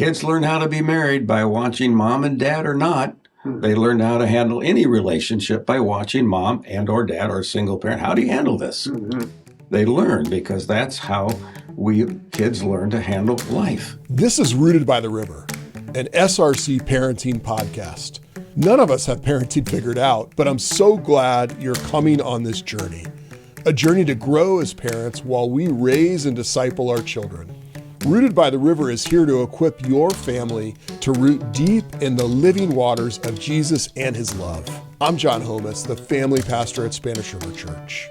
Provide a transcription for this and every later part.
Kids learn how to be married by watching mom and dad or not. They learn how to handle any relationship by watching mom and or dad or a single parent. How do you handle this? They learn because that's how we kids learn to handle life. This is Rooted by the River, an SRC parenting podcast. None of us have parenting figured out, but I'm so glad you're coming on this journey. A journey to grow as parents while we raise and disciple our children. Rooted by the River is here to equip your family to root deep in the living waters of Jesus and his love. I'm Dan Houmes, the family pastor at Spanish River Church.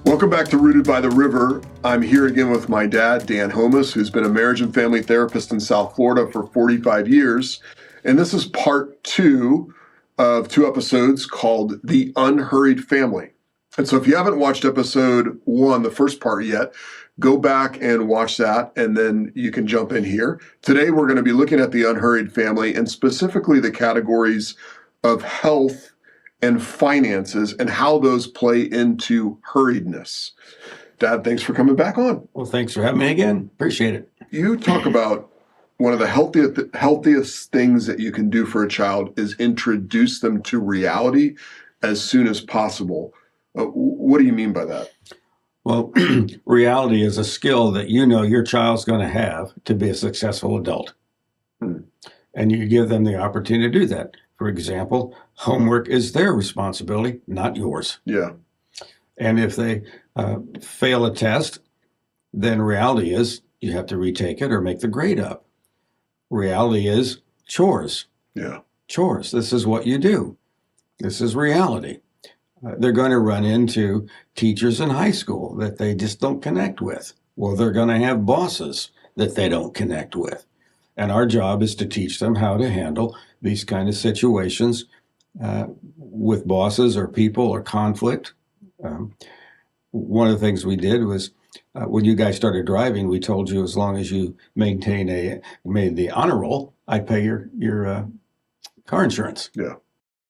Welcome back to Rooted by the River. I'm here again with my dad, Dan Houmes, who's been a marriage and family therapist in South Florida for 45 years. And this is part 2 of 2 episodes called The Unhurried Family. And so if you haven't watched episode 1, the first part yet, go back and watch that, and then you can jump in here. Today, we're going to be looking at the unhurried family and specifically the categories of health and finances and how those play into hurriedness. Dad, thanks for coming back on. Well, thanks for having me again. Appreciate it. You talk about one of the healthiest things that you can do for a child is introduce them to reality as soon as possible. What do you mean by that? Well, reality is a skill that you know your child's going to have to be a successful adult. And you give them the opportunity to do that. For example, homework is their responsibility, not yours. Yeah. And if they fail a test, then reality is you have to retake it or make the grade up. Reality is chores. Yeah. Chores. This is what you do. This is reality. They're going to run into teachers in high school that they just don't connect with. Well, they're going to have bosses that they don't connect with. And our job is to teach them how to handle these kind of situations with bosses or people or conflict. One of the things we did was when you guys started driving, we told you as long as you made the honor roll, I'd pay your car insurance. Yeah.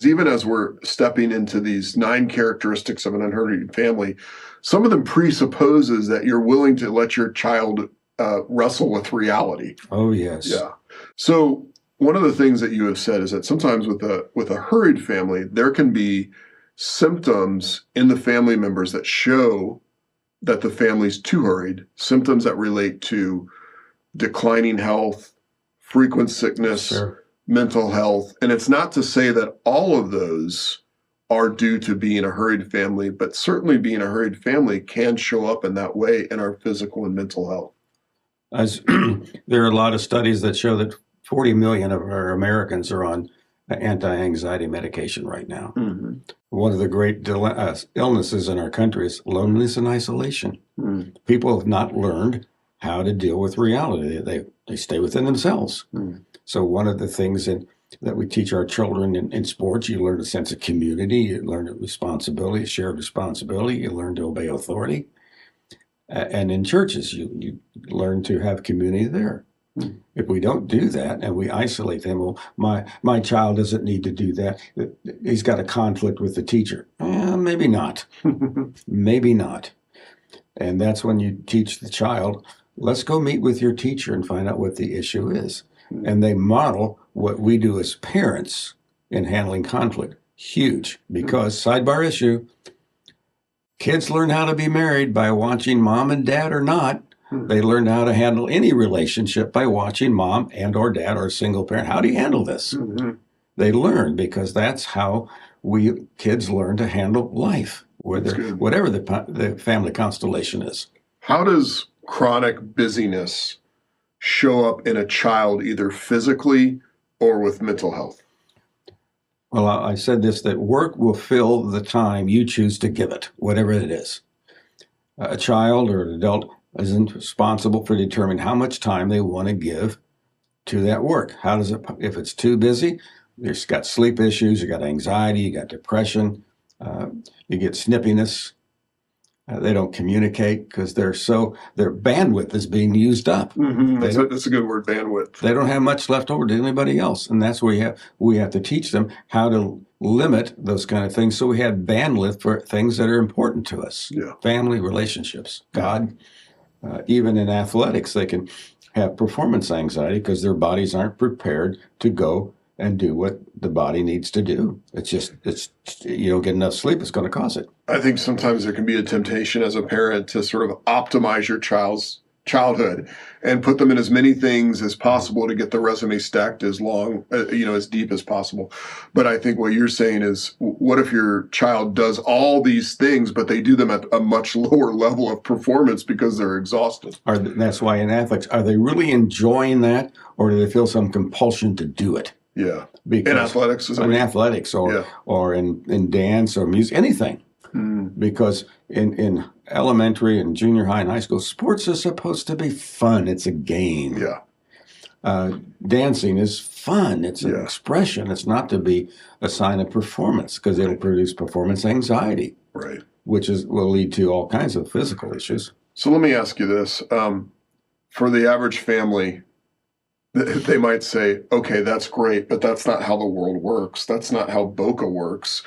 Even as we're stepping into these 9 characteristics of an unhurried family, some of them presupposes that you're willing to let your child wrestle with reality. Oh, yes. Yeah. So one of the things that you have said is that sometimes with a hurried family, there can be symptoms in the family members that show that the family's too hurried, symptoms that relate to declining health, frequent sickness, Sure. mental health. And it's not to say that all of those are due to being a hurried family, but certainly being a hurried family can show up in that way in our physical and mental health. As there are a lot of studies that show that 40 million of our Americans are on anti-anxiety medication right now. Mm-hmm. One of the great illnesses in our country is loneliness and isolation. People have not learned how to deal with reality. They stay within themselves. So one of the things that we teach our children in sports, you learn a sense of community, you learn responsibility, shared responsibility, you learn to obey authority. And in churches, you learn to have community there. If we don't do that and we isolate them, well, my child doesn't need to do that. He's got a conflict with the teacher. Maybe not. Maybe not. And that's when you teach the child, let's go meet with your teacher and find out what the issue is. And they model what we do as parents in handling conflict. Huge, because sidebar issue, kids learn how to be married by watching mom and dad or not. They learn how to handle any relationship by watching mom and or dad or a single parent. How do you handle this? They learn because that's how we kids learn to handle life, whatever the family constellation is. How does chronic busyness show up in a child either physically or with mental health? Well, I said this, that work will fill the time you choose to give it, whatever it is. A child or an adult isn't responsible for determining how much time they want to give to that work. How does it, if it's too busy, you've got sleep issues, you got anxiety, you got depression, you get snippiness. They don't communicate because their bandwidth is being used up. That's a good word, bandwidth. They don't have much left over to anybody else, and that's where we have to teach them how to limit those kind of things so we have bandwidth for things that are important to us. Yeah. Family, relationships, God, Even in athletics, they can have performance anxiety because their bodies aren't prepared to go and do what the body needs to do. It's you don't get enough sleep, it's going to cause it. I think sometimes there can be a temptation as a parent to sort of optimize your child's childhood and put them in as many things as possible to get the resume stacked as long, as deep as possible. But I think what you're saying is, what if your child does all these things, but they do them at a much lower level of performance because they're exhausted? That's why in athletics, are they really enjoying that, or do they feel some compulsion to do it? Yeah. Because in athletics? Or in dance or music, anything. Because in elementary and junior high and high school, sports is supposed to be fun. It's a game. Yeah. Dancing is fun. It's an expression. It's not to be a sign of performance because it'll produce performance anxiety, right? Which will lead to all kinds of physical issues. So let me ask you this. For the average family, they might say, okay, that's great, but that's not how the world works. That's not how Boca works.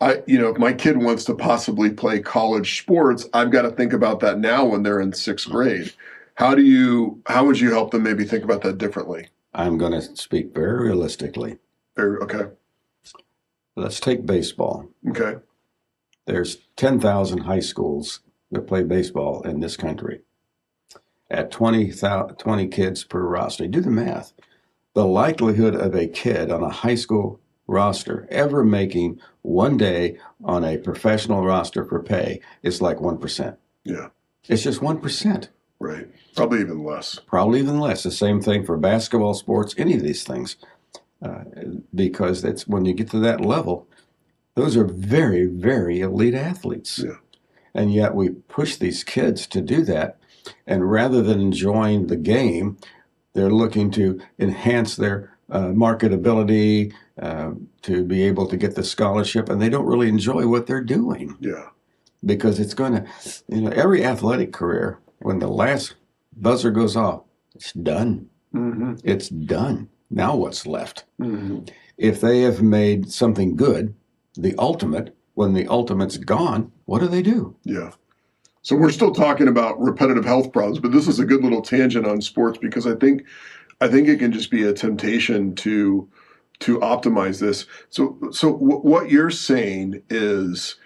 If my kid wants to possibly play college sports, I've got to think about that now when they're in sixth grade. How would you help them maybe think about that differently? I'm going to speak very realistically. Okay. Let's take baseball. Okay. There's 10,000 high schools that play baseball in this country. At 20 kids per roster, do the math. The likelihood of a kid on a high school roster ever making one day on a professional roster for pay is like 1%. Yeah. It's just 1%. Right. Probably even less. The same thing for basketball, sports, any of these things. Because it's when you get to that level, those are very, very elite athletes. Yeah. And yet we push these kids to do that. And rather than enjoying the game, they're looking to enhance their marketability, to be able to get the scholarship, and they don't really enjoy what they're doing. Yeah. Because it's going to, every athletic career, when the last buzzer goes off, it's done. Mm-hmm. It's done. Now what's left? Mm-hmm. If they have made something good, the ultimate, when the ultimate's gone, what do? Yeah. So we're still talking about repetitive health problems, but this is a good little tangent on sports because I think it can just be a temptation to optimize this. So what you're saying is,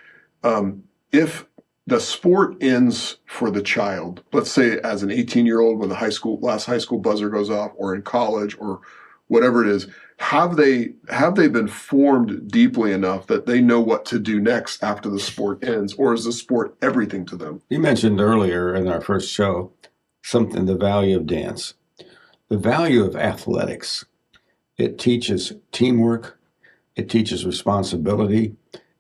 if the sport ends for the child, let's say as an 18-year-old when the last high school buzzer goes off, or in college, or whatever it is, have they been formed deeply enough that they know what to do next after the sport ends, or is the sport everything to them? You mentioned earlier in our first show the value of dance, the value of athletics. It teaches teamwork, it teaches responsibility,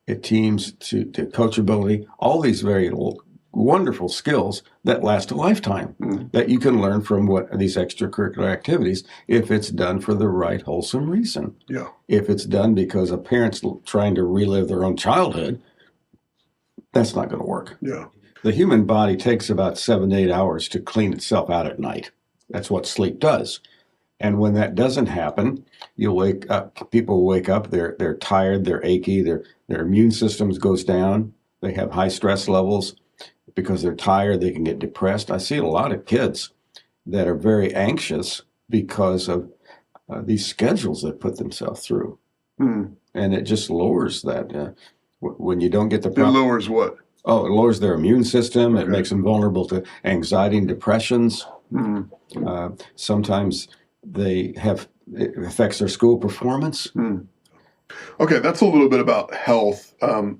it teaches to coachability, all these very wonderful skills that last a lifetime, that you can learn from these extracurricular activities if it's done for the right wholesome reason. Yeah. If it's done because a parent's trying to relive their own childhood, that's not going to work. Yeah. The human body takes about 7 to 8 hours to clean itself out at night. That's what sleep does. And when that doesn't happen, people wake up, they're tired, they're achy, their immune systems goes down, they have high stress levels. Because they're tired, they can get depressed. I see a lot of kids that are very anxious because of these schedules they put themselves through. And it just lowers that. When you don't get the problem. It lowers what? Oh, it lowers their immune system. Okay. It makes them vulnerable to anxiety and depressions. Sometimes it affects their school performance. Okay, that's a little bit about health.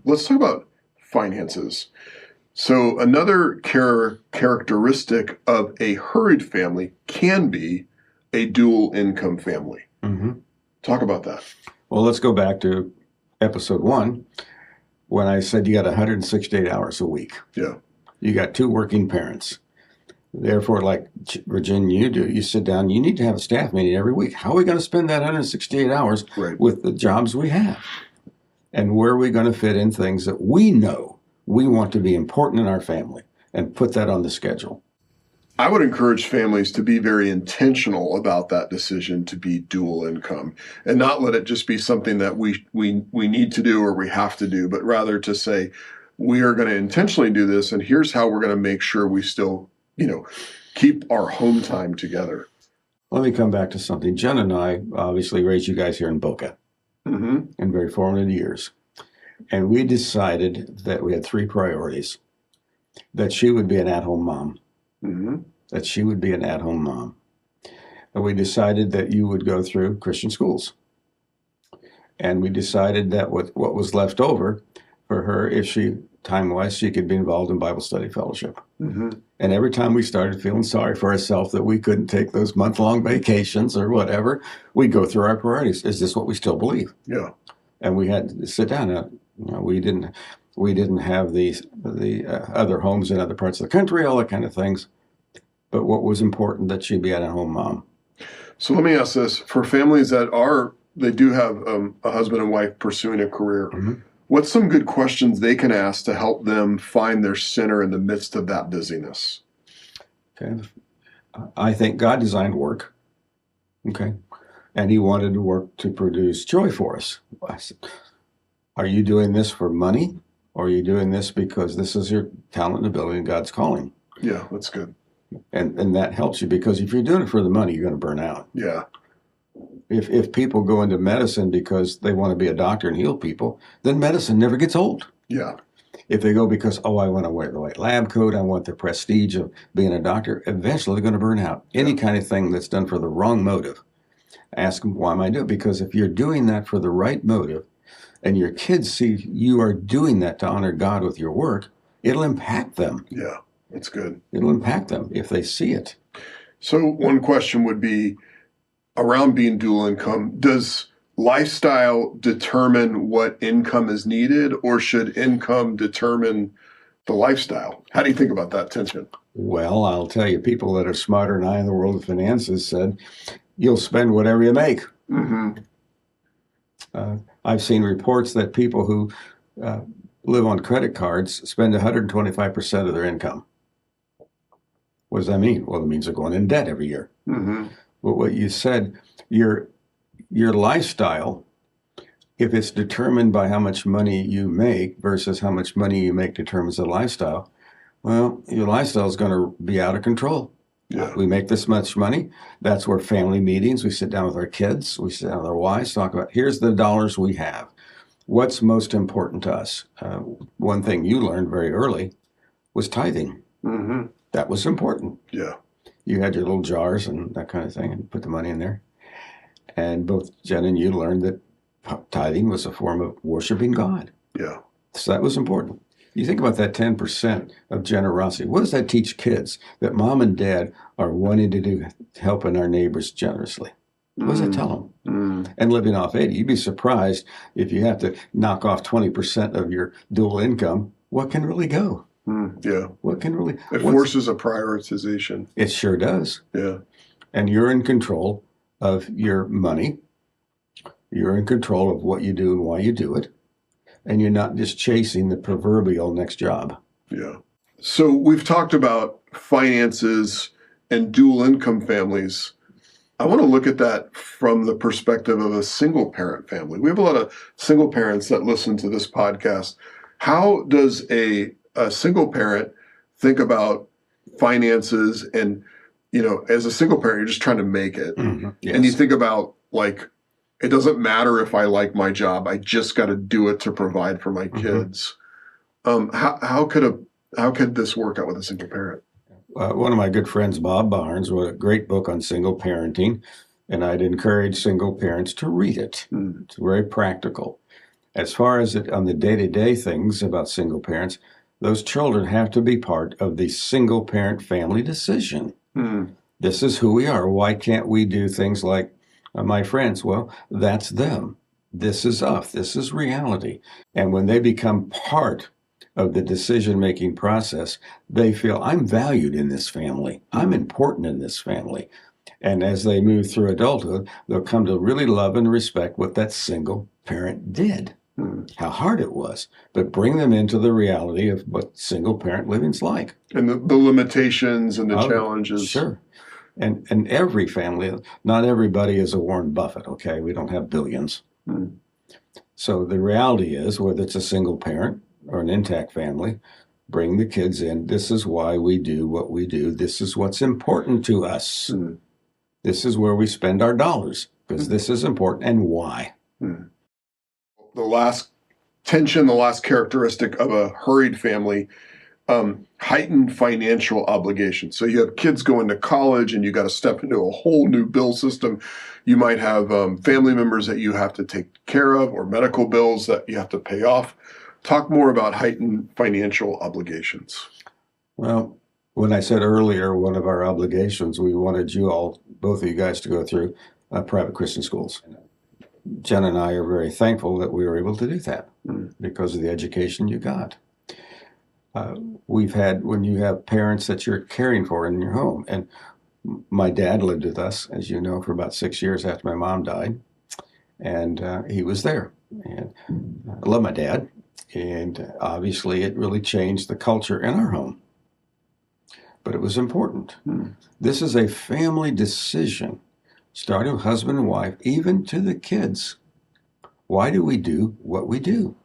Let's talk about finances. So another characteristic of a hurried family can be a dual income family. Mm-hmm. Talk about that. Well, let's go back to episode 1 when I said you got 168 hours a week. Yeah. You got 2 working parents. Therefore, like Virginia, you sit down, you need to have a staff meeting every week. How are we going to spend that 168 hours with the jobs we have? And where are we going to fit in things that we know we want to be important in our family and put that on the schedule? I would encourage families to be very intentional about that decision to be dual income and not let it just be something that we need to do or we have to do, but rather to say, we are going to intentionally do this, and here's how we're going to make sure we still keep our home time together? Let me come back to something. Jen and I obviously raised you guys here in Boca in very formative years. And we decided that we had three priorities: that she would be an at-home mom, that she would be an at-home mom. And we decided that you would go through Christian schools. And we decided that what was left over for her, if she, time-wise, she could be involved in Bible study fellowship. And every time we started feeling sorry for ourselves that we couldn't take those month-long vacations or whatever, we'd go through our priorities. Is this what we still believe? Yeah. And we had to sit down. We didn't have the other homes in other parts of the country, all that kind of things. But what was important, that she'd be at a home mom. So let me ask this: for families that they do have a husband and wife pursuing a career, what's some good questions they can ask to help them find their center in the midst of that busyness? Okay. I think God designed work. Okay. And he wanted work to produce joy for us. I said, are you doing this for money, or are you doing this because this is your talent and ability and God's calling? Yeah, that's good. And that helps you, because if you're doing it for the money, you're going to burn out. Yeah. If people go into medicine because they want to be a doctor and heal people, then medicine never gets old. Yeah. If they go because, I want to wear the white lab coat, I want the prestige of being a doctor, eventually they're going to burn out. Any kind of thing that's done for the wrong motive, ask them, why am I doing it? Because if you're doing that for the right motive, and your kids see you are doing that to honor God with your work, it'll impact them. Yeah, that's good. It'll impact them if they see it. So one question would be around being dual income. Does lifestyle determine what income is needed, or should income determine the lifestyle? How do you think about that tension? Well, I'll tell you, people that are smarter than I in the world of finances said, you'll spend whatever you make. I've seen reports that people who live on credit cards spend 125% of their income. What does that mean? Well, it means they're going in debt every year. But what you said, your lifestyle, if it's determined by how much money you make versus how much money you make determines the lifestyle, well, your lifestyle is going to be out of control. Yeah. We make this much money. That's where family meetings, we sit down with our kids, we sit down with our wives, talk about, here's the dollars we have. What's most important to us? One thing you learned very early was tithing. That was important. Yeah. You had your little jars and that kind of thing and put the money in there. And both Jen and you learned that tithing was a form of worshiping God. Yeah. So that was important. You think about that 10% of generosity. What does that teach kids? That mom and dad are wanting to do, helping our neighbors generously. What does that tell them? And living off 80, you'd be surprised if you have to knock off 20% of your dual income, what can really go? Yeah. What can really? It forces a prioritization. It sure does. Yeah. And you're in control of your money. You're in control of what you do and why you do it. And you're not just chasing the proverbial next job. Yeah. So we've talked about finances and dual income families. I want to look at that from the perspective of a single parent family. We have a lot of single parents that listen to this podcast. How does a single parent think about finances? And, as a single parent, you're just trying to make it. Yes. And you think about, like, it doesn't matter if I like my job. I just got to do it to provide for my kids. How could this work out with a single parent? One of my good friends, Bob Barnes, wrote a great book on single parenting, and I'd encourage single parents to read it. It's very practical. As far as on the day-to-day things about single parents, those children have to be part of the single parent family decision. This is who we are. Why can't we do things like my friends? Well, that's them. This is us. This is reality. And when they become part of the decision-making process, they feel, I'm valued in this family. I'm important in this family. And as they move through adulthood, they'll come to really love and respect what that single parent did, how hard it was, but bring them into the reality of what single parent living's like. And the limitations and the challenges. Sure. And every family, not everybody is a Warren Buffett, okay? We don't have billions. So the reality is, whether it's a single parent or an intact family, bring the kids in. This is why we do what we do. This is what's important to us. Mm. This is where we spend our dollars because this is important and why. Mm. The last tension, the last characteristic of a hurried family, heightened financial obligations. So you have kids going to college and you got to step into a whole new bill system. You might have family members that you have to take care of or medical bills that you have to pay off. Talk more about heightened financial obligations. Well, when I said earlier, one of our obligations, we wanted you all, both of you guys, to go through private Christian schools. Jen and I are very thankful that we were able to do that because of the education you got. We've had, when you have parents that you're caring for in your home, and my dad lived with us, as you know, for about 6 years after my mom died, and he was there. And I love my dad, and obviously it really changed the culture in our home. But it was important. This is a family decision, starting with husband and wife, even to the kids. Why do we do what we do?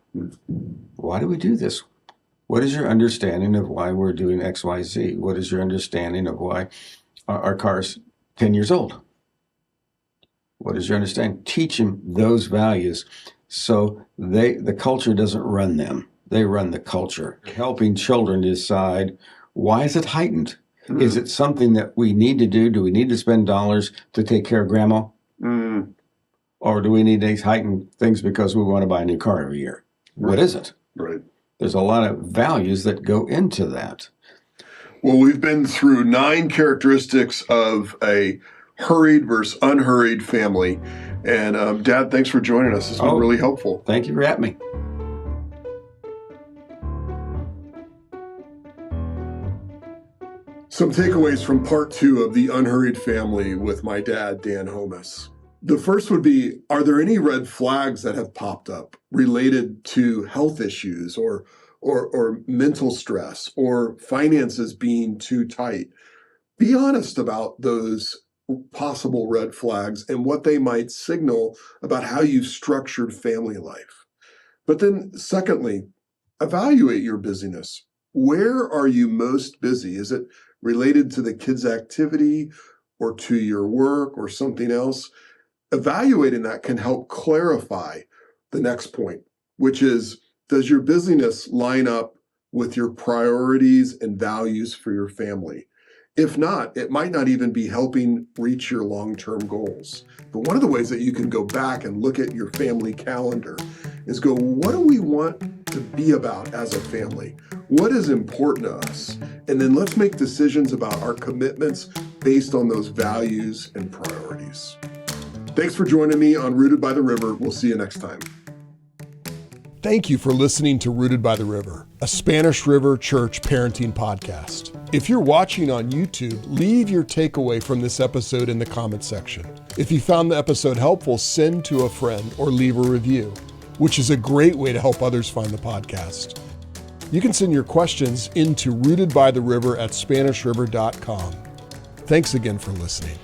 Why do we do this? What is your understanding of why we're doing X, Y, Z? What is your understanding of why our car's 10 years old? What is your understanding? Teach them those values so the culture doesn't run them. They run the culture. Helping children decide, why is it heightened? Is it something that we need to do? Do we need to spend dollars to take care of grandma? Or do we need these heightened things because we want to buy a new car every year? What is it? Right. There's a lot of values that go into that. Well, we've been through 9 characteristics of a hurried versus unhurried family. And Dad, thanks for joining us. It's been really helpful. Thank you for having me. Some takeaways from part 2 of the Unhurried Family with my dad, Dan Houmes. The first would be, are there any red flags that have popped up related to health issues or mental stress or finances being too tight? Be honest about those possible red flags and what they might signal about how you've structured family life. But then secondly, evaluate your busyness. Where are you most busy? Is it related to the kids' activity or to your work or something else? Evaluating that can help clarify the next point, which is, does your busyness line up with your priorities and values for your family? If not, it might not even be helping reach your long-term goals. But one of the ways that you can go back and look at your family calendar is go, what do we want to be about as a family? What is important to us? And then let's make decisions about our commitments based on those values and priorities. Thanks for joining me on Rooted by the River. We'll see you next time. Thank you for listening to Rooted by the River, a Spanish River Church parenting podcast. If you're watching on YouTube, leave your takeaway from this episode in the comments section. If you found the episode helpful, send to a friend or leave a review, which is a great way to help others find the podcast. You can send your questions into rootedbytheriver@SpanishRiver.com. Thanks again for listening.